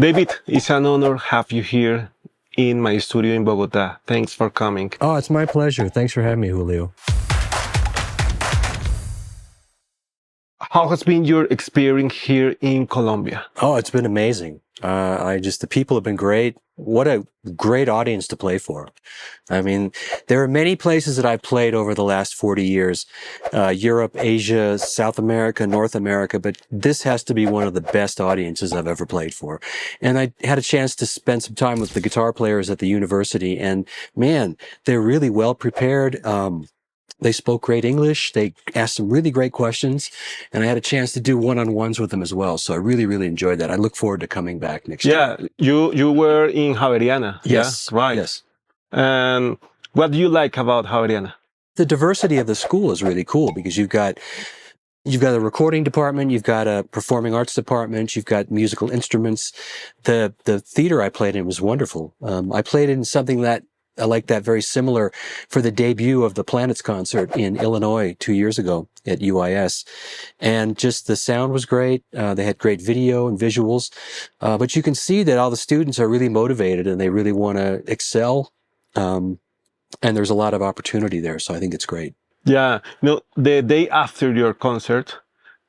David, it's an honor to have you here in my studio in Bogotá. Thanks for coming. Oh, it's my pleasure. Thanks for having me, Julio. How has been your experience here in Colombia? Oh, it's been amazing. The people have been great. What a great audience to play for. I mean, there are many places that I've played over the last 40 years, Europe, Asia, South America, North America, but this has to be one of the best audiences I've ever played for. And I had a chance to spend some time with the guitar players at the university, and man, they're really well prepared. They spoke great English. They asked some really great questions, and I had a chance to do one-on-ones with them as well. So I really, really enjoyed that. I look forward to coming back next year. Yeah, you were in Javeriana. Yes, yeah? Right. Yes. And what do you like about Javeriana? The diversity of the school is really cool because you've got a recording department, you've got a performing arts department, you've got musical instruments. The theater I played in was wonderful. I played in something that I like that very similar for the debut of the Planets concert in Illinois 2 years ago at UIS. And just the sound was great. They had great video and visuals. But you can see that all the students are really motivated and they really want to excel. And there's a lot of opportunity there. So I think it's great. Yeah. The day after your concert,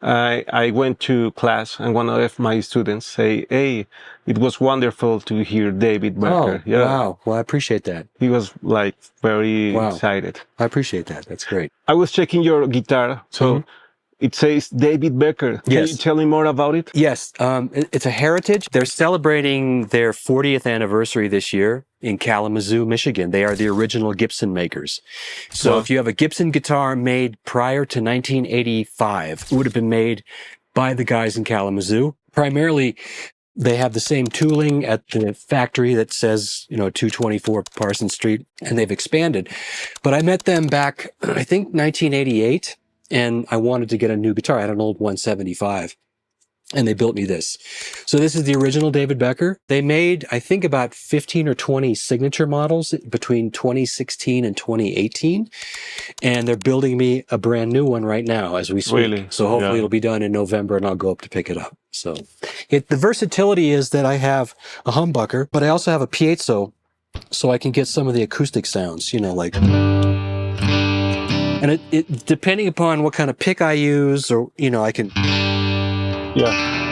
I went to class and one of my students say, "Hey, it was wonderful to hear David Becker." Oh, yeah. Wow. Well, I appreciate that. He was like very excited. I appreciate that. That's great. I was checking your guitar. So it says David Becker. Can you tell me more about it? Yes. It's a heritage. They're celebrating their 40th anniversary this year in Kalamazoo, Michigan. They are the original Gibson makers. So if you have a Gibson guitar made prior to 1985, it would have been made by the guys in Kalamazoo. Primarily, they have the same tooling at the factory that says, 224 Parsons Street, and they've expanded. But I met them back, I think, 1988, and I wanted to get a new guitar. I had an old 175. And they built me this. So this is the original David Becker. They made, I think, about 15 or 20 signature models between 2016 and 2018. And they're building me a brand new one right now as we speak. Really? So hopefully it'll be done in November and I'll go up to pick it up. So the versatility is that I have a humbucker, but I also have a piezo so I can get some of the acoustic sounds, like... And it depending upon what kind of pick I use or, I can... Yeah.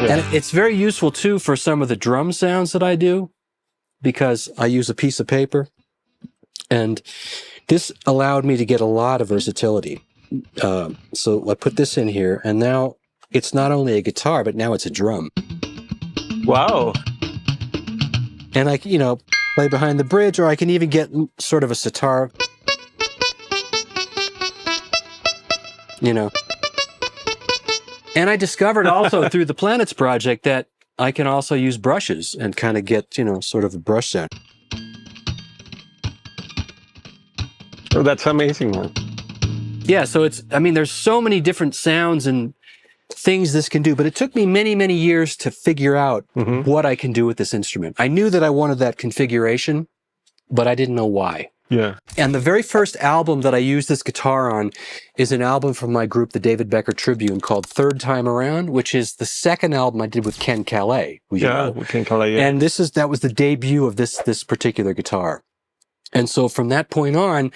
And it's very useful, too, for some of the drum sounds that I do because I use a piece of paper. And this allowed me to get a lot of versatility. So I put this in here, and now it's not only a guitar, but now it's a drum. Wow. And I, play behind the bridge, or I can even get sort of a sitar, And I discovered also through the Planets project that I can also use brushes and kind of get, sort of a brush sound. Oh, that's amazing, man. Yeah, so there's so many different sounds and things this can do, but it took me many, many years to figure out what I can do with this instrument. I knew that I wanted that configuration, but I didn't know why. Yeah. And the very first album that I used this guitar on is an album from my group, the David Becker Tribune, called Third Time Around, which is the second album I did with Ken Calais. With Ken Calais, yeah. And that was the debut of this particular guitar. And so from that point on,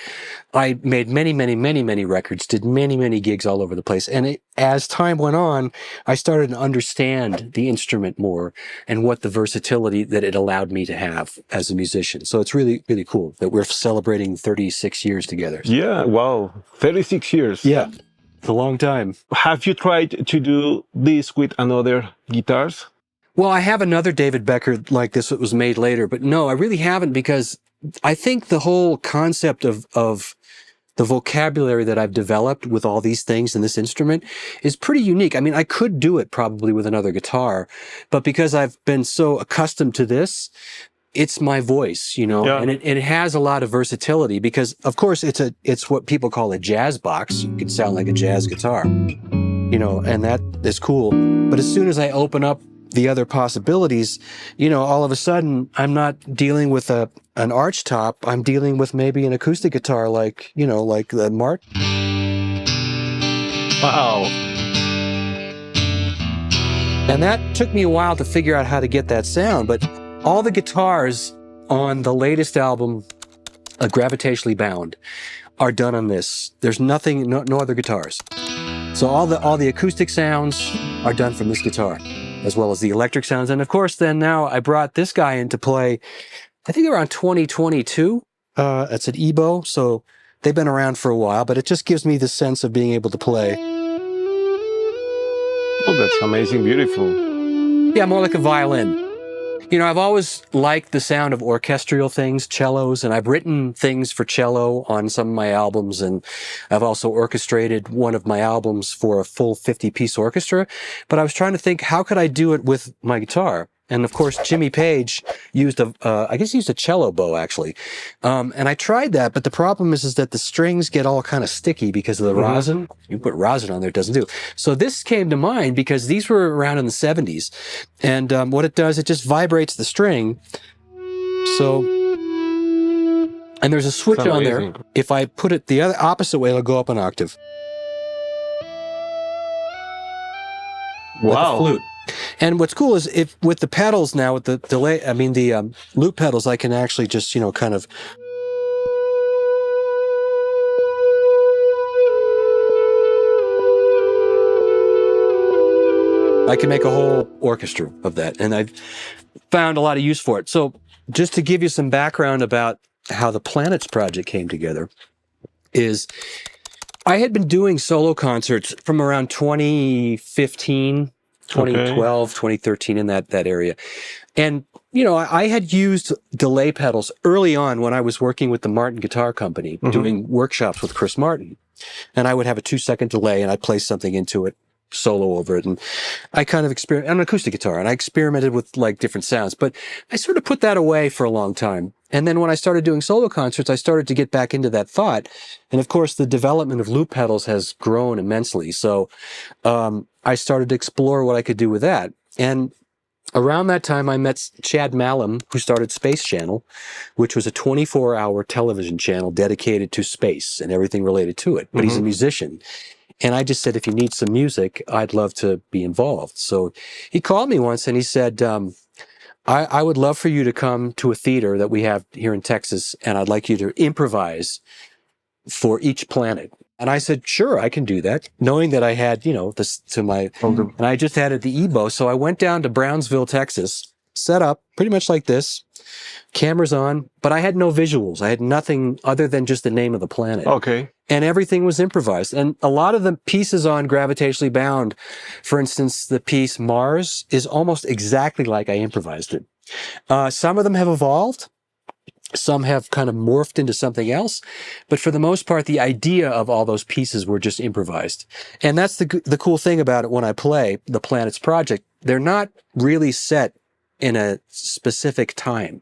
I made many, many, many, many records, did many, many gigs all over the place. And as time went on, I started to understand the instrument more and what the versatility that it allowed me to have as a musician. So it's really, really cool that we're celebrating 36 years together. Yeah, wow. 36 years. Yeah, it's a long time. Have you tried to do this with another guitars? Well, I have another David Becker like this that was made later, but no, I really haven't because I think the whole concept of the vocabulary that I've developed with all these things in this instrument is pretty unique. I could do it probably with another guitar, but because I've been so accustomed to this, it's my voice, and it has a lot of versatility because, of course, it's what people call a jazz box. It can sound like a jazz guitar, and that is cool. But as soon as I open up the other possibilities, all of a sudden I'm not dealing with an arch top. I'm dealing with maybe an acoustic guitar like the Martin. Wow. And that took me a while to figure out how to get that sound, but all the guitars on the latest album, Gravitationally Bound, are done on this. There's nothing, no other guitars. So all the acoustic sounds are done from this guitar, as well as the electric sounds. And of course, then now I brought this guy into play, I think around 2022. It's an EBO, so they've been around for a while, but it just gives me the sense of being able to play. Oh, that's amazing, beautiful. Yeah, more like a violin. You know, I've always liked the sound of orchestral things, cellos, and I've written things for cello on some of my albums, and I've also orchestrated one of my albums for a full 50-piece orchestra. But I was trying to think, how could I do it with my guitar? And of course, Jimmy Page used I guess he used a cello bow, actually. And I tried that, but the problem is that the strings get all kind of sticky because of the rosin. You put rosin on there, it doesn't do. So this came to mind because these were around in the 70s. And what it does, it just vibrates the string. So, and there's a switch on there. If I put it the other opposite way, it'll go up an octave. Wow. Like a flute. And what's cool is if with the pedals now, with the delay, I mean the loop pedals, I can actually just, you know, kind of. I can make a whole orchestra of that, and I've found a lot of use for it. So just to give you some background about how the Planets project came together is I had been doing solo concerts from around 2015, 2012, 2013, in that area. And, you know, I had used delay pedals early on when I was working with the Martin Guitar Company, doing workshops with Chris Martin. And I would have a 2-second delay and I'd play something into it, solo over it. And I kind of experimented on an acoustic guitar, and I experimented with like different sounds, but I sort of put that away for a long time. And then when I started doing solo concerts, I started to get back into that thought. And of course, the development of loop pedals has grown immensely. So I started to explore what I could do with that. And around that time, I met Chad Malum, who started Space Channel, which was a 24-hour television channel dedicated to space and everything related to it. But he's a musician. And I just said, if you need some music, I'd love to be involved. So he called me once and he said, I would love for you to come to a theater that we have here in Texas, and I'd like you to improvise for each planet. And I said, sure, I can do that, knowing that I had, you know, this to my, and I just added the EBO. So I went down to Brownsville, Texas, set up pretty much like this, cameras on, but I had no visuals. I had nothing other than just the name of the planet. Okay. And everything was improvised. And a lot of the pieces on Gravitationally Bound, for instance, the piece Mars is almost exactly like I improvised it. Some of them have evolved. Some have kind of morphed into something else. But for the most part, the idea of all those pieces were just improvised. And that's the cool thing about it when I play the Planets project. They're not really set in a specific time,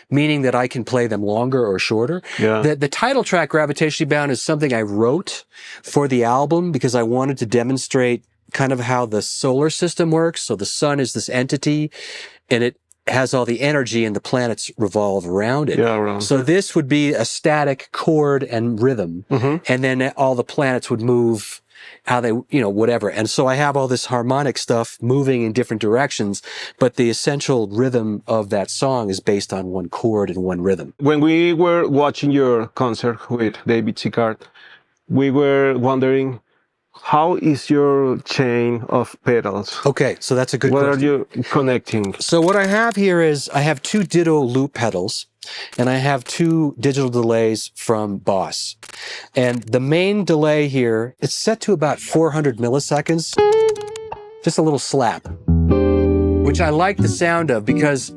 meaning that I can play them longer or shorter. Yeah. The title track, Gravitationally Bound, is something I wrote for the album because I wanted to demonstrate kind of how the solar system works. So the sun is this entity, and it has all the energy, and the planets revolve around it. Yeah, around. So this would be a static chord and rhythm, and then all the planets would move how they, you know, whatever. And so I have all this harmonic stuff moving in different directions, but the essential rhythm of that song is based on one chord and one rhythm. When we were watching your concert with David Becker, we were wondering, how is your chain of pedals? Okay, so that's a good question. question. What are you connecting? So what I have here is I have 2 ditto loop pedals, and I have 2 digital delays from Boss. And the main delay here, it's set to about 400 milliseconds. Just a little slap, which I like the sound of because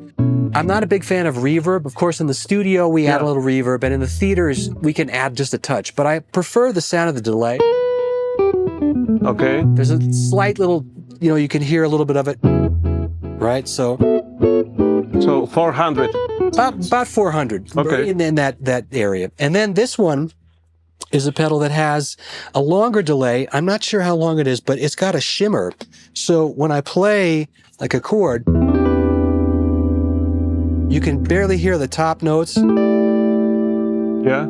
I'm not a big fan of reverb. Of course, in the studio, we add a little reverb, and in the theaters, we can add just a touch. But I prefer the sound of the delay. Okay. There's a slight little, you know, you can hear a little bit of it, right? So 400. About 400. Okay. In that area. And then this one is a pedal that has a longer delay. I'm not sure how long it is, but it's got a shimmer. So when I play like a chord, you can barely hear the top notes. Yeah.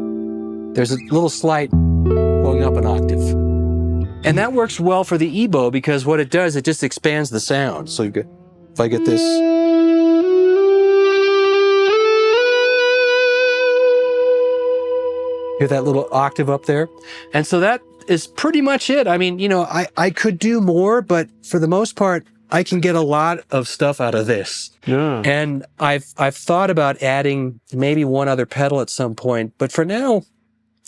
There's a little slight going up an octave. And that works well for the EBow because what it does, it just expands the sound. So if I get this. Hear that little octave up there? And so that is pretty much it. I mean, you know, I could do more, but for the most part, I can get a lot of stuff out of this. Yeah. And I've thought about adding maybe one other pedal at some point, but for now,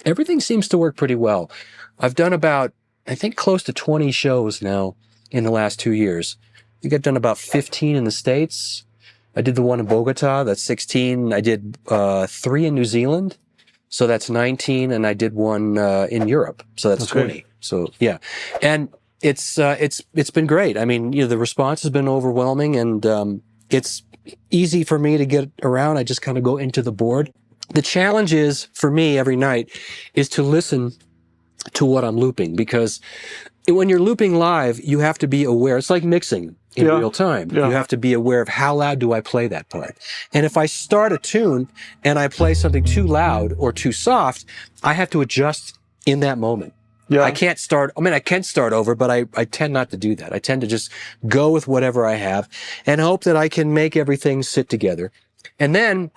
everything seems to work pretty well. I've done about, I think, close to 20 shows now in the last 2 years. I think I've done about 15 in the States. I did the one in Bogotá, that's 16. I did 3 in New Zealand, so that's 19. And I did one in Europe, so that's 20. So yeah, and it's been great. I mean, you know, the response has been overwhelming, and it's easy for me to get around. I just kind of go into the board. The challenge is for me every night is to listen to what I'm looping, because when you're looping live, you have to be aware. It's like mixing in real time. You have to be aware of how loud do I play that part. And if I start a tune and I play something too loud or too soft, I have to adjust in that moment. Yeah. I can't start, I mean, I can start over, but I tend not to do that. I tend to just go with whatever I have and hope that I can make everything sit together. And then,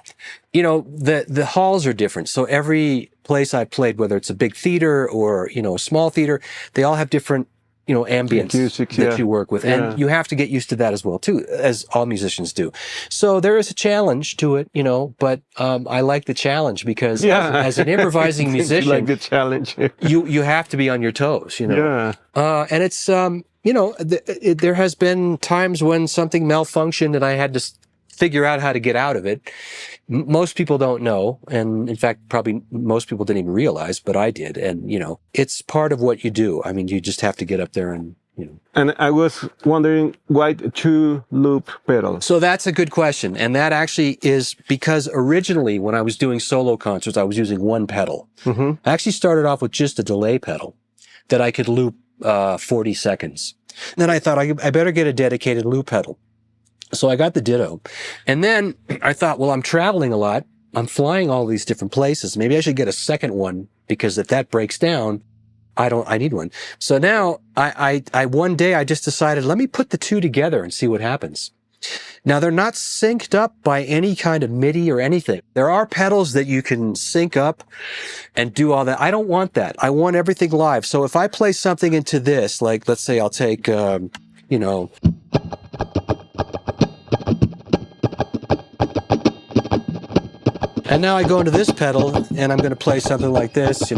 you know, the halls are different. So every place I played, whether it's a big theater or, you know, a small theater, they all have different, you know, ambience music, that you work with. And you have to get used to that as well, too, as all musicians do. So there is a challenge to it, you know, but I like the challenge because as an improvising musician, like the challenge. you have to be on your toes, you know. And it's, you know, there has been times when something malfunctioned and I had to figure out how to get out of it. Most people don't know. And in fact, probably most people didn't even realize, but I did. And, you know, it's part of what you do. I mean, you just have to get up there and, you know. And I was wondering why 2 loop pedals? So that's a good question. And that actually is because originally when I was doing solo concerts, I was using 1 pedal. I actually started off with just a delay pedal that I could loop 40 seconds. And then I thought I better get a dedicated loop pedal. So I got the Ditto. And then I thought, well, I'm traveling a lot. I'm flying all these different places. Maybe I should get a second one, because if that breaks down, I need one. So now I one day I just decided, let me put the 2 together and see what happens. Now they're not synced up by any kind of MIDI or anything. There are pedals that you can sync up and do all that. I don't want that. I want everything live. So if I play something into this, like let's say I'll take, you know, and now I go into this pedal and I'm going to play something like this.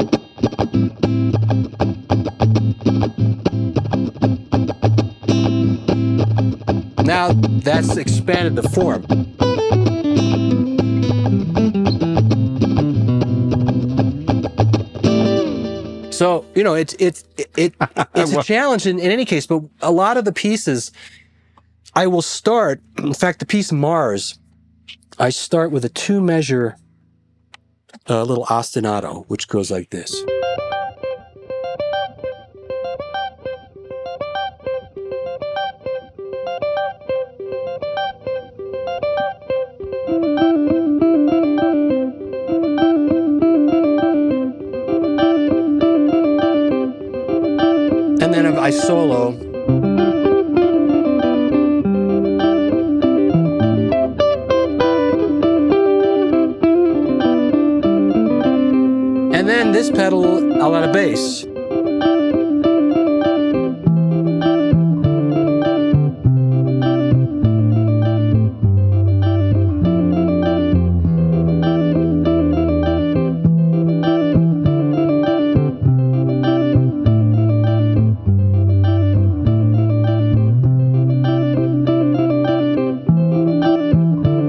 Now that's expanded the form. So, you know, it's a challenge in any case, but a lot of the pieces I will start, in fact, the piece Mars, I start with a 2-measure little ostinato, which goes like this. And then I solo. And then this pedal, I'll add a bass.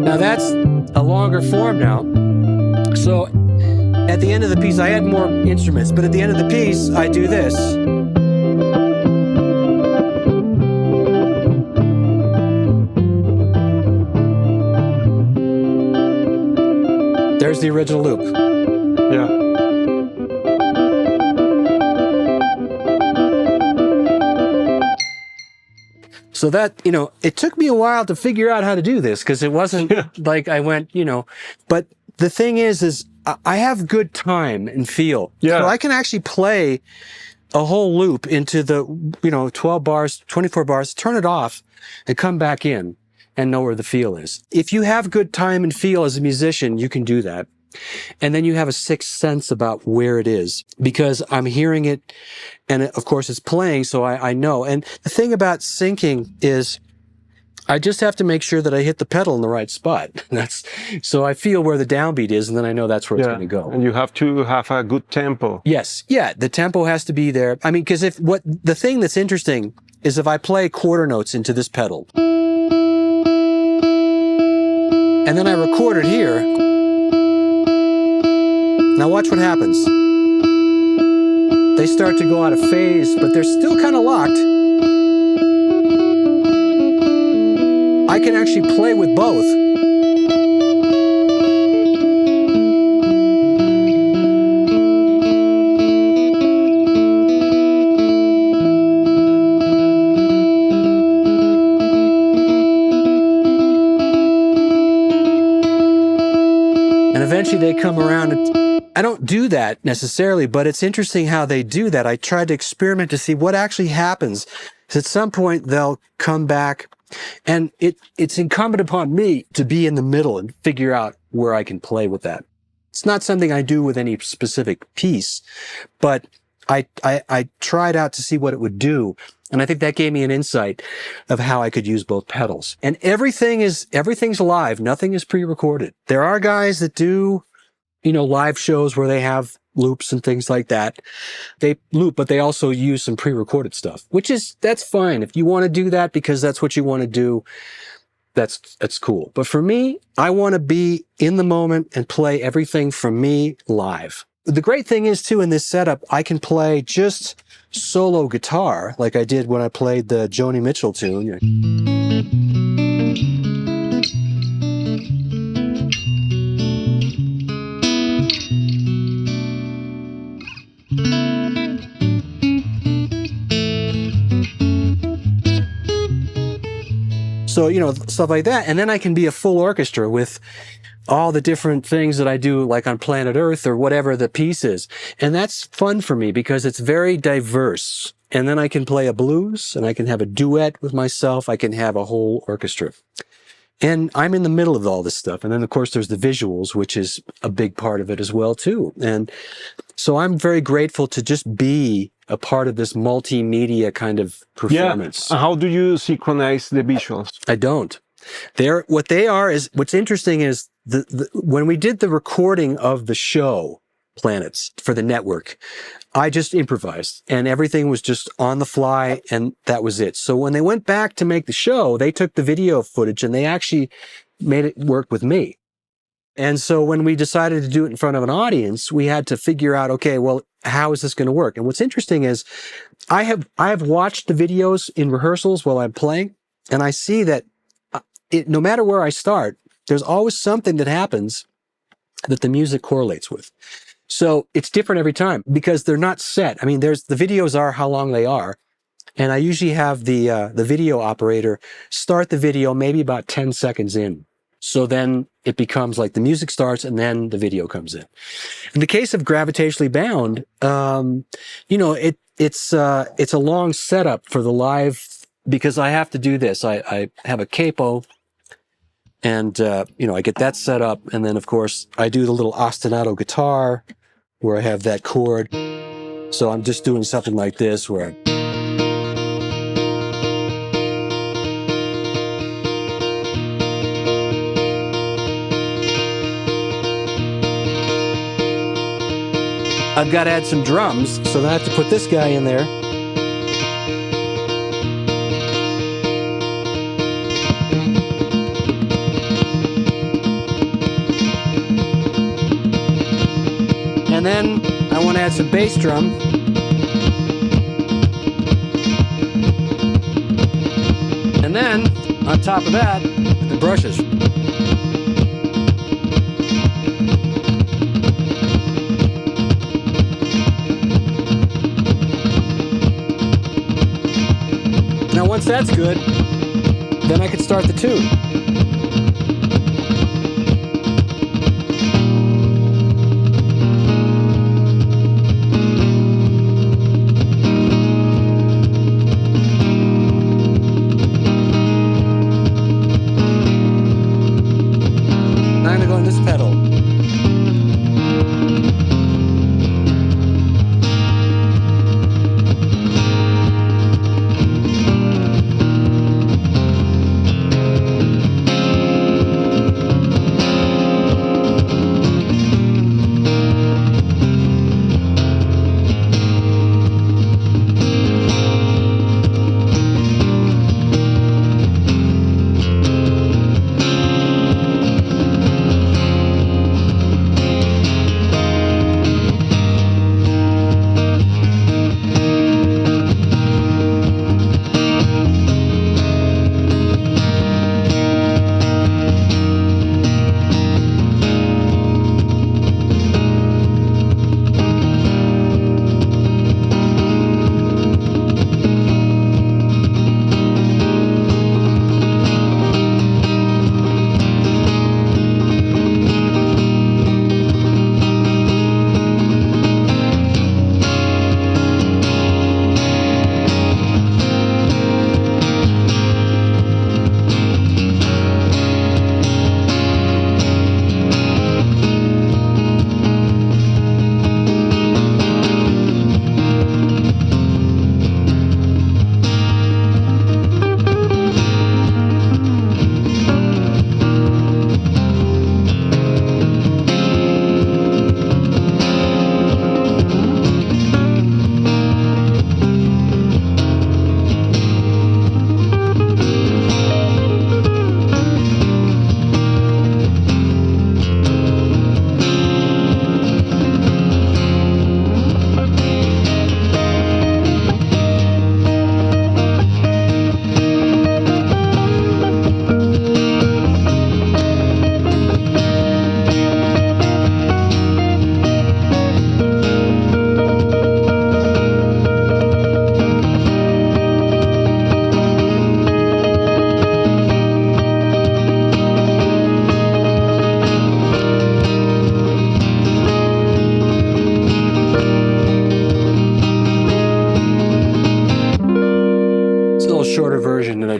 Now that's a longer form now. So at the end of the piece, I add more instruments, but at the end of the piece, I do this. There's the original loop. Yeah. So that, you know, it took me a while to figure out how to do this, because it wasn't like I went, you know, but the thing is I have good time and feel. Yeah. So I can actually play a whole loop into the, 12 bars, 24 bars, turn it off and come back in and know where the feel is. If you have good time and feel as a musician, you can do that. And then you have a sixth sense about where it is, because I'm hearing it, and of course it's playing, so I know. And the thing about syncing is I just have to make sure that I hit the pedal in the right spot. So I feel where the downbeat is, and then I know that's where it's going to go. And you have to have a good tempo. Yes. Yeah. The tempo has to be there. I mean, because the thing that's interesting is if I play quarter notes into this pedal, and then I record it here. Now watch what happens. They start to go out of phase, but they're still kind of locked. I can actually play with both. And eventually they come around. I don't do that necessarily, but it's interesting how they do that. I tried to experiment to see what actually happens. So at some point they'll come back, and it's incumbent upon me to be in the middle and figure out where I can play with that. It's not something I do with any specific piece, but I tried out to see what it would do. And I think that gave me an insight of how I could use both pedals. And everything's live. Nothing is pre-recorded. There are guys that do, live shows where they have loops and things like that. They loop, but they also use some pre-recorded stuff, that's fine. If you want to do that because that's what you want to do, that's cool. But for me, I want to be in the moment and play everything from me live. The great thing is too, in this setup, I can play just solo guitar like I did when I played the Joni Mitchell tune. So, stuff like that. And then I can be a full orchestra with all the different things that I do, like on Planet Earth or whatever the piece is. And that's fun for me because it's very diverse. And then I can play a blues, and I can have a duet with myself. I can have a whole orchestra. And I'm in the middle of all this stuff. And then, of course, there's the visuals, which is a big part of it as well, too. And so I'm very grateful to just be a part of this multimedia kind of performance. Yeah. How do you synchronize the visuals? I don't. What's interesting is when we did the recording of the show, Planets, for the network, I just improvised, and everything was just on the fly, and that was it. So when they went back to make the show, they took the video footage and they actually made it work with me. And so when we decided to do it in front of an audience, we had to figure out, okay, well, how is this going to work? And what's interesting is I have watched the videos in rehearsals while I'm playing, and I see that no matter where I start, there's always something that happens that the music correlates with. So it's different every time because they're not set. I mean, the videos are how long they are. And I usually have the video operator start the video maybe about 10 seconds in. So then it becomes like the music starts and then the video comes in. In the case of Gravitationally Bound, it's a long setup for the live because I have to do this. I have a capo. And, I get that set up. And then, of course, I do the little ostinato guitar where I have that chord. So I'm just doing something like this where I've got to add some drums. So then I have to put this guy in there. And then I want to add some bass drum. And then, on top of that, the brushes. Now once that's good, then I can start the tune.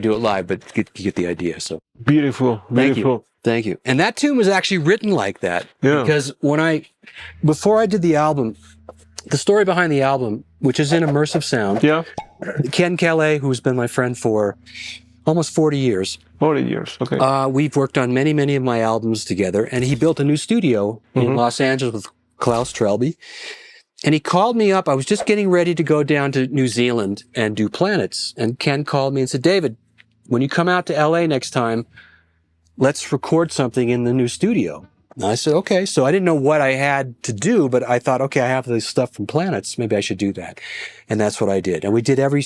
do it live, but you get the idea. So Beautiful, beautiful. Thank you. And that tune was actually written like that. Yeah. Because before I did the album, the story behind the album, which is in immersive sound, Yeah. Ken Calais, who's been my friend for almost 40 years. 40 years, okay. We've worked on many, many of my albums together, and he built a new studio in Los Angeles with Klaus Trelby. And he called me up. I was just getting ready to go down to New Zealand and do Planets. And Ken called me and said, David, when you come out to LA next time, let's record something in the new studio. And I said, okay. So I didn't know what I had to do, but I thought, okay, I have this stuff from Planets. Maybe I should do that. And that's what I did. And we did every,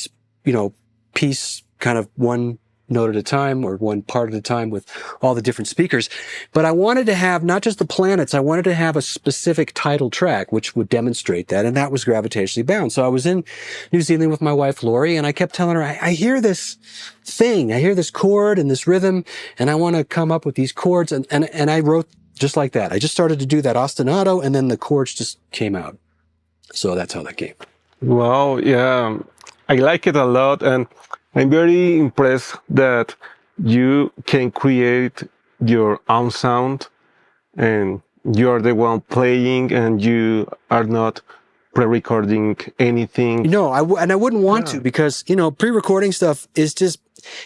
piece kind of one note at a time or one part at a time with all the different speakers. But I wanted to have not just the planets, I wanted to have a specific title track which would demonstrate that, and that was Gravitationally Bound. So I was in New Zealand with my wife Lori, and I kept telling her, I hear this thing, I hear this chord and this rhythm, and I want to come up with these chords, and I wrote just like that. I just started to do that ostinato, and then the chords just came out. So that's how that came. Wow, yeah. I like it a lot, and I'm very impressed that you can create your own sound and you're the one playing and you are not pre-recording anything. No, I wouldn't want to, because, pre-recording stuff is just,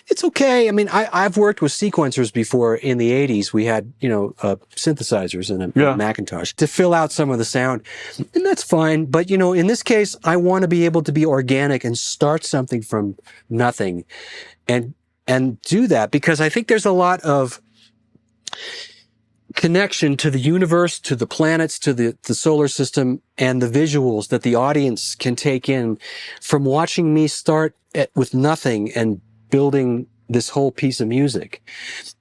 it's okay. I mean, I've worked with sequencers before in the 80s. We had, synthesizers and a Macintosh to fill out some of the sound, and that's fine. But, in this case, I want to be able to be organic and start something from nothing and do that, because I think there's a lot of connection to the universe, to the planets, to the solar system, and the visuals that the audience can take in from watching me start with nothing and building this whole piece of music.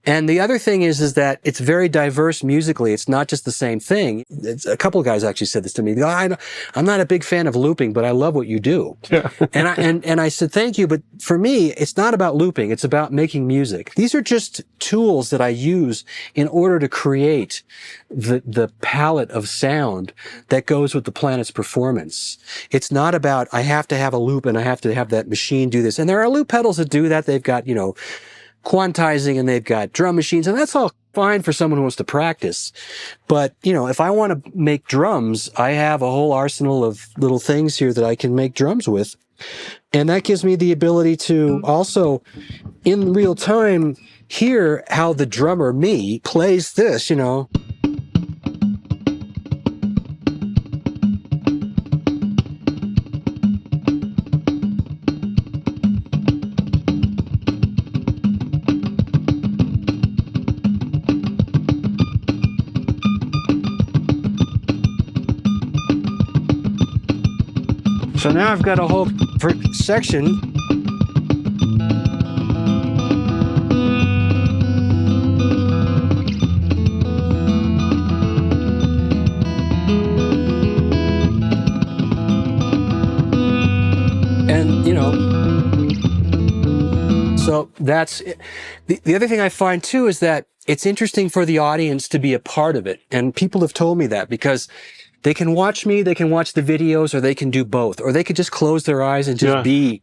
And the other thing is that it's very diverse musically. It's not just the same thing. A couple of guys actually said this to me. I'm not a big fan of looping, but I love what you do. Yeah. and I said, thank you. But for me, it's not about looping. It's about making music. These are just tools that I use in order to create the palette of sound that goes with the planet's performance. It's not about, I have to have a loop and I have to have that machine do this. And there are loop pedals that do that. They've got, quantizing, and they've got drum machines, and that's all fine for someone who wants to practice. But, if I want to make drums, I have a whole arsenal of little things here that I can make drums with. And that gives me the ability to also, in real time, hear how the drummer, me, plays this, So now I've got a whole section. And, so that's it. The other thing I find too is that it's interesting for the audience to be a part of it. And people have told me that, because they can watch me, they can watch the videos, or they can do both, or they could just close their eyes and just be.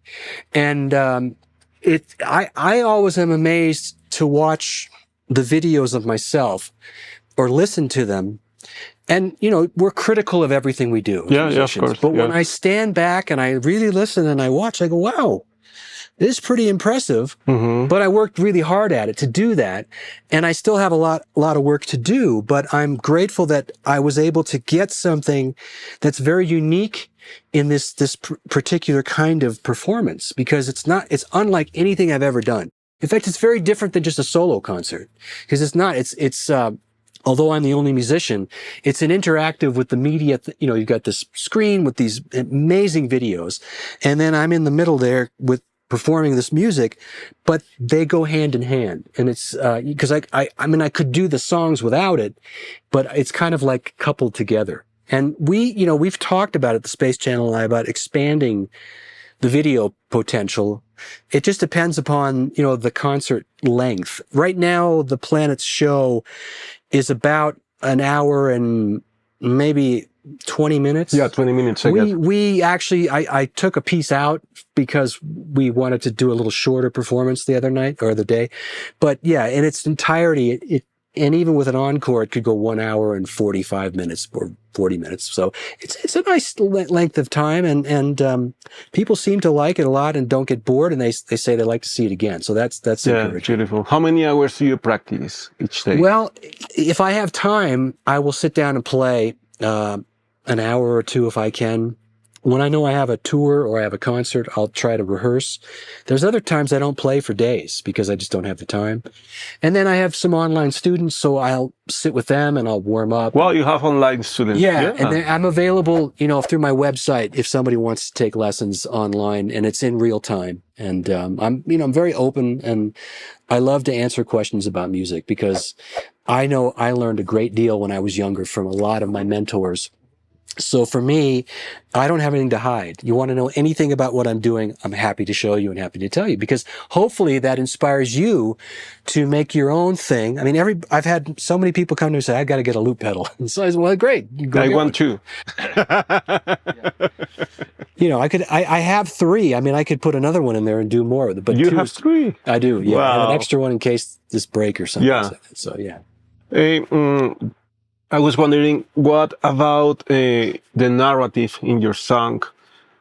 And I always am amazed to watch the videos of myself or listen to them. And, we're critical of everything we do. Yeah, of course. But when I stand back and I really listen and I watch, I go, wow, it is pretty impressive. Mm-hmm. But I worked really hard at it to do that. And I still have a lot of work to do, but I'm grateful that I was able to get something that's very unique in this particular kind of performance, because it's unlike anything I've ever done. In fact, it's very different than just a solo concert, because it's although I'm the only musician, it's an interactive with the media. You've got this screen with these amazing videos, and then I'm in the middle there with performing this music, but they go hand in hand. And it's, because I mean, I could do the songs without it, but it's kind of like coupled together. And we've talked about it, the Space Channel and I, about expanding the video potential. It just depends upon, the concert length. Right now, the Planets show is about an hour and maybe 20 minutes. Yeah, 20 minutes, I guess. We actually, I took a piece out because we wanted to do a little shorter performance the other night or the day. But yeah, in its entirety, and even with an encore, it could go 1 hour and 45 minutes or 40 minutes. So it's a nice length of time, and people seem to like it a lot and don't get bored, and they say they like to see it again. So that's encouraging. Beautiful. How many hours do you practice each day? Well, if I have time, I will sit down and play an hour or two if I can. When I know I have a tour or I have a concert, I'll try to rehearse. There's other times I don't play for days because I just don't have the time. And then I have some online students, so I'll sit with them and I'll warm up. Well, you have online students. Yeah. And then I'm available, through my website if somebody wants to take lessons online, and it's in real time. And I'm very open, and I love to answer questions about music because I know I learned a great deal when I was younger from a lot of my mentors. So for me, I don't have anything to hide. You want to know anything about what I'm doing, I'm happy to show you and happy to tell you, because hopefully that inspires you to make your own thing. I mean, I've had so many people come to me and say, I got to get a loop pedal. And so I said, well, great. I want to. I have 3. I mean, I could put another one in there and do more with it. But you have 3? I do. Yeah. Wow. I have an extra one in case this break or something. Yeah. So yeah. I was wondering, what about the narrative in your song?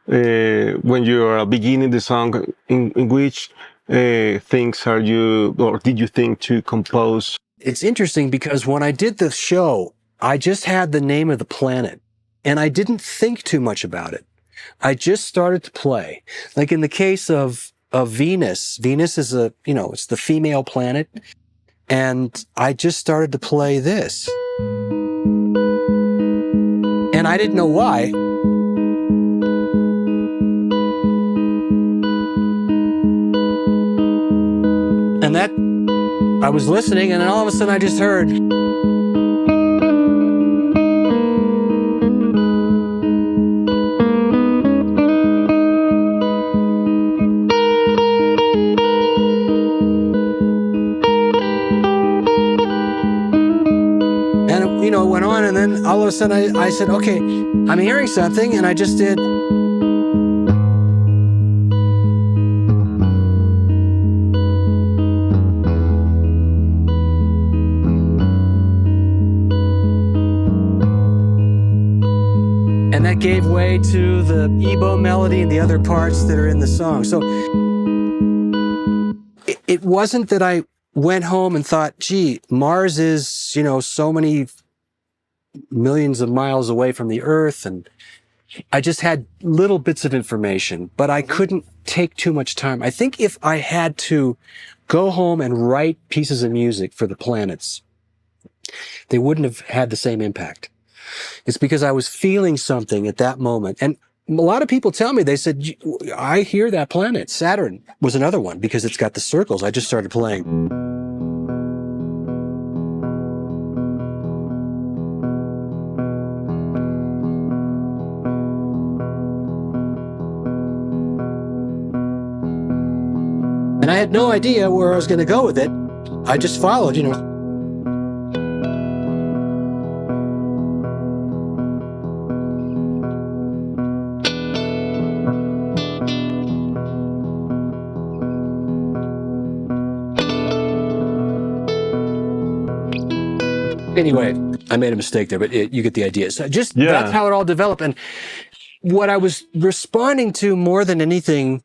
When you are beginning the song, in which things are you, or did you think to compose? It's interesting because when I did the show, I just had the name of the planet, and I didn't think too much about it. I just started to play. Like in the case of Venus, Venus is it's the female planet, and I just started to play this. And I didn't know why. And that, I was listening, and then all of a sudden I just heard. It went on, and then all of a sudden I said, okay, I'm hearing something, and I just did. And that gave way to the EBow melody and the other parts that are in the song. So it wasn't that I went home and thought, gee, Mars is, so many millions of miles away from the Earth, and I just had little bits of information, but I couldn't take too much time. I think if I had to go home and write pieces of music for the planets, they wouldn't have had the same impact. It's because I was feeling something at that moment. And a lot of people tell me, they said, I hear that planet. Saturn was another one because it's got the circles. I just started playing. And I had no idea where I was going to go with it. I just followed, Anyway, I made a mistake there, but you get the idea. So that's how it all developed. And what I was responding to more than anything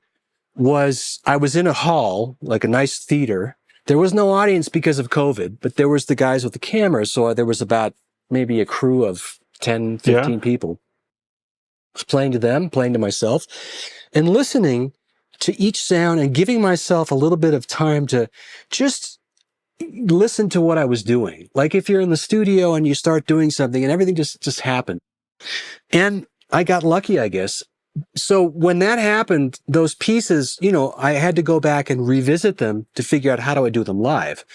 was I was in a hall, like a nice theater. There was no audience because of COVID, but there was the guys with the cameras. So there was about maybe a crew of 10, 15 people. I was playing to them, playing to myself, and listening to each sound and giving myself a little bit of time to just listen to what I was doing. Like if you're in the studio and you start doing something and everything just happened. And I got lucky, I guess. So when that happened, those pieces, I had to go back and revisit them to figure out how do I do them live.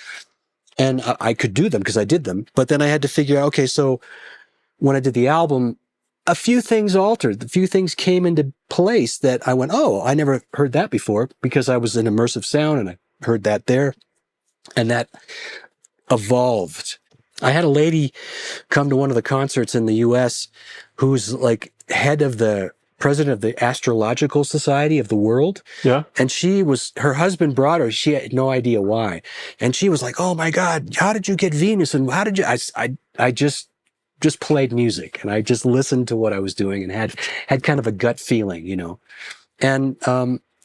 And I could do them because I did them. But then I had to figure out, okay, so when I did the album, a few things altered. A few things came into place that I went, oh, I never heard that before, because I was in immersive sound and I heard that there. And that evolved I had a lady come to one of the concerts in the U.S. who's like head of the president of the Astrological Society of the world. Yeah. And her husband brought her. She had no idea why. And she was like, oh my God, how did you get Venus? And how did you, I just played music and I just listened to what I was doing and had kind of a gut feeling, you know. And,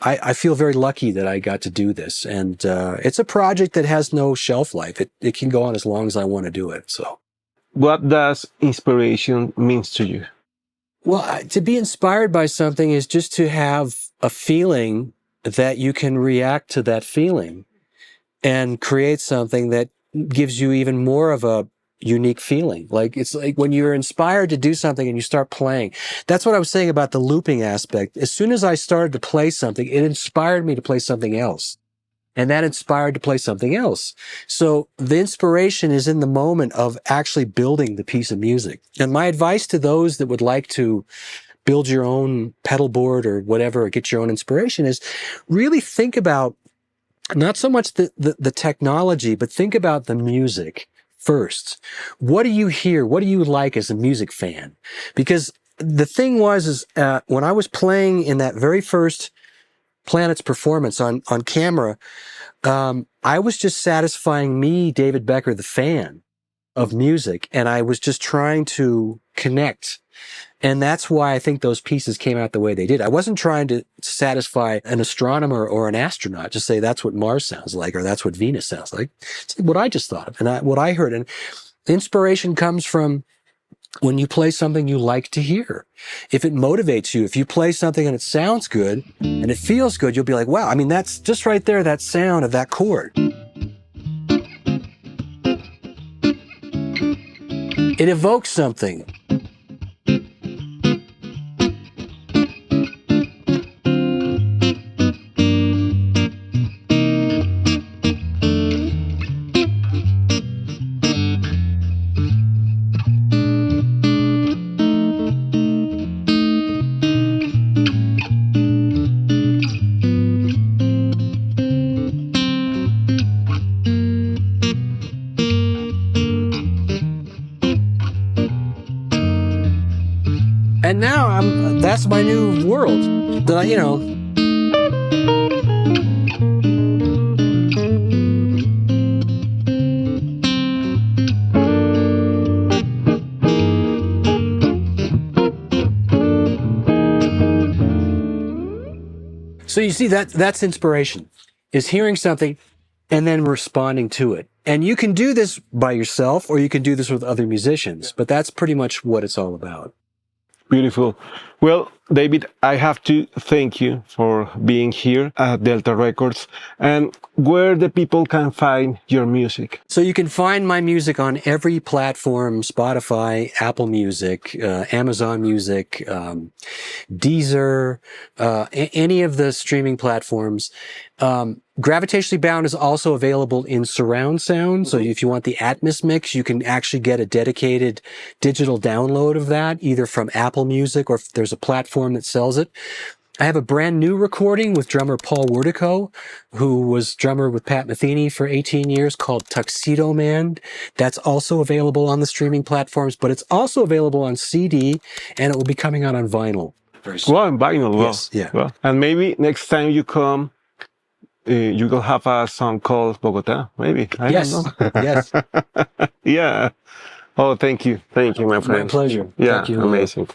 I feel very lucky that I got to do this. And, it's a project that has no shelf life. It can go on as long as I want to do it. So. What does inspiration means to you? Well, to be inspired by something is just to have a feeling that you can react to that feeling and create something that gives you even more of a unique feeling. Like it's like when you're inspired to do something and you start playing. That's what I was saying about the looping aspect. As soon as I started to play something, it inspired me to play something else. And that inspired to play something else. So the inspiration is in the moment of actually building the piece of music. And my advice to those that would like to build your own pedal board or whatever, or get your own inspiration is really think about not so much the technology, but think about the music first. What do you hear? What do you like as a music fan? Because the thing was, when I was playing in that very first Planets performance on camera, I was just satisfying me, David Becker, the fan of music, and I was just trying to connect. And that's why I think those pieces came out the way they did. I wasn't trying to satisfy an astronomer or an astronaut, just say that's what Mars sounds like or that's what Venus sounds like. It's what I just thought of and what I heard. And inspiration comes from when you play something you like to hear. If it motivates you, if you play something and it sounds good and it feels good, you'll be like, wow, I mean, that's just right there, that sound of that chord. It evokes something. And now that's my new world that I, you know. So you see that's inspiration, is hearing something and then responding to it. And you can do this by yourself or you can do this with other musicians, but that's pretty much what it's all about. Beautiful. Well, David, I have to thank you for being here at Delta Records and where the people can find your music. So you can find my music on every platform, Spotify, Apple Music, Amazon Music, Deezer, any of the streaming platforms. Gravitationally Bound is also available in surround sound. So if you want the Atmos mix, you can actually get a dedicated digital download of that, either from Apple Music or if there's a platform that sells it. I have a brand new recording with drummer Paul Wertico, who was drummer with Pat Metheny for 18 years, called Tuxedo Man. That's also available on the streaming platforms, but it's also available on CD, and it will be coming out on vinyl. Well, on vinyl. Yes, yeah. Well, and maybe next time you come, you will have a song called Bogotá, maybe. I don't know. Yes. Yeah. Oh, thank you. Thank you, my friend. My pleasure. Yeah, Thank you. amazing.